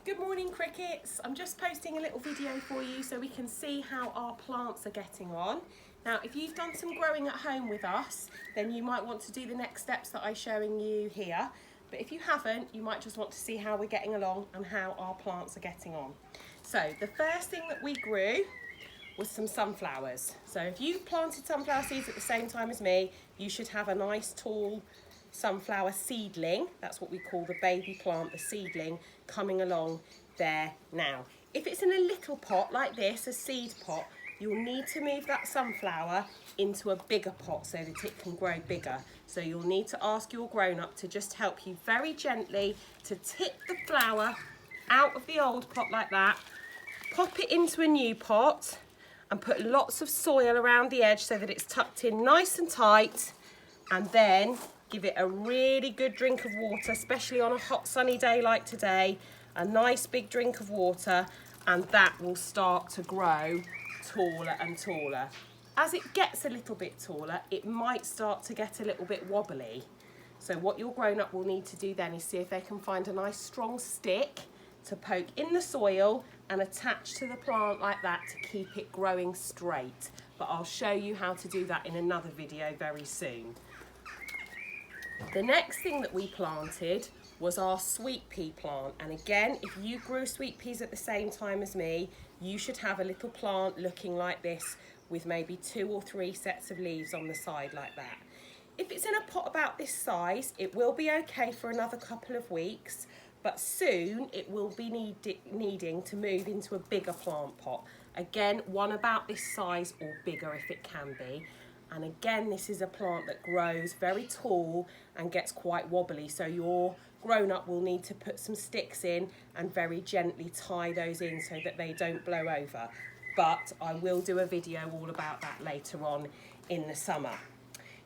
Good morning, crickets. I'm just posting a little video for you so we can see how our plants are getting on. Now, if you've done some growing at home with us, then you might want to do the next steps that I'm showing you here. But if you haven't, you might just want to see how we're getting along and how our plants are getting on. So the first thing that we grew was some sunflowers. So if you planted sunflower seeds at the same time as me, you should have a nice tall sunflower seedling. That's what we call the baby plant, the seedling, coming along there now. If it's in a little pot like this, a seed pot, you'll need to move that sunflower into a bigger pot so that it can grow bigger. So you'll need to ask your grown-up to just help you very gently to tip the flower out of the old pot like that, pop it into a new pot and put lots of soil around the edge so that it's tucked in nice and tight, and then give it a really good drink of water, especially on a hot sunny day like today, a nice big drink of water, and that will start to grow taller and taller. As it gets a little bit taller, it might start to get a little bit wobbly. So what your grown-up will need to do then is see if they can find a nice strong stick to poke in the soil and attach to the plant like that to keep it growing straight. But I'll show you how to do that in another video very soon. The next thing that we planted was our sweet pea plant, and again, if you grew sweet peas at the same time as me, you should have a little plant looking like this with maybe 2 or 3 sets of leaves on the side like that. If it's in a pot about this size, it will be okay for another couple of weeks, but soon it will be needing to move into a bigger plant pot. Again, one about this size or bigger if it can be. And again, this is a plant that grows very tall and gets quite wobbly, so your grown-up will need to put some sticks in and very gently tie those in so that they don't blow over. But I will do a video all about that later on in the summer.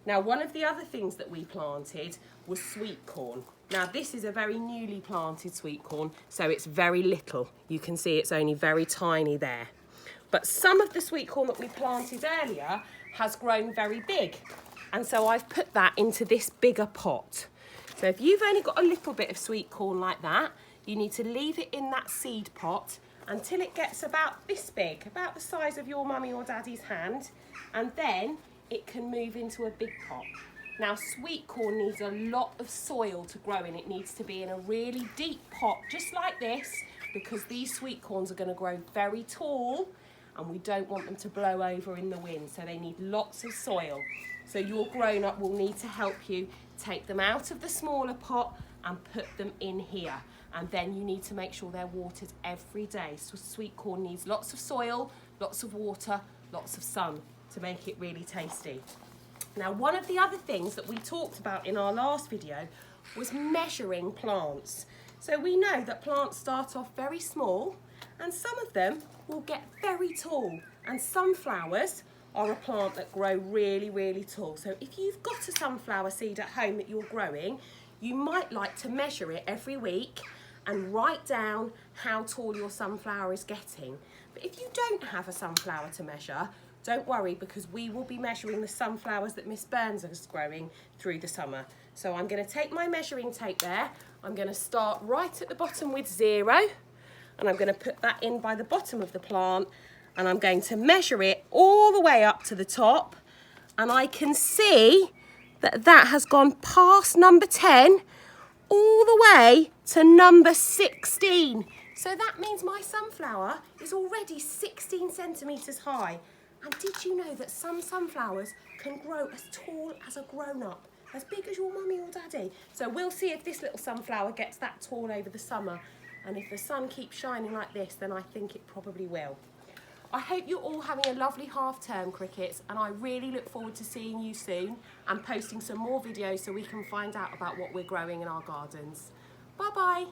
Now, one of the other things that we planted was sweet corn. Now, this is a very newly planted sweet corn, so it's very little. You can see it's only very tiny there. But some of the sweet corn that we planted earlier has grown very big, and so I've put that into this bigger pot. So if you've only got a little bit of sweet corn like that, you need to leave it in that seed pot until it gets about this big, about the size of your mummy or daddy's hand, and then it can move into a big pot. Now, sweet corn needs a lot of soil to grow in. It needs to be in a really deep pot, just like this, because these sweet corns are going to grow very tall and we don't want them to blow over in the wind, so they need lots of soil. So your grown-up will need to help you take them out of the smaller pot and put them in here. And then you need to make sure they're watered every day. So sweet corn needs lots of soil, lots of water, lots of sun to make it really tasty. Now, one of the other things that we talked about in our last video was measuring plants. So we know that plants start off very small and some of them will get very tall, and sunflowers are a plant that grow really, really tall. So if you've got a sunflower seed at home that you're growing, you might like to measure it every week and write down how tall your sunflower is getting. But if you don't have a sunflower to measure, don't worry, because we will be measuring the sunflowers that Miss Burns is growing through the summer. So I'm going to take my measuring tape there. I'm going to start right at the bottom with 0, and I'm going to put that in by the bottom of the plant, and I'm going to measure it all the way up to the top, and I can see that that has gone past number 10 all the way to number 16. So that means my sunflower is already 16 centimetres high. And did you know that some sunflowers can grow as tall as a grown-up, as big as your mummy or daddy? So we'll see if this little sunflower gets that tall over the summer. And if the sun keeps shining like this, then I think it probably will. I hope you're all having a lovely half-term, crickets, and I really look forward to seeing you soon and posting some more videos so we can find out about what we're growing in our gardens. Bye-bye.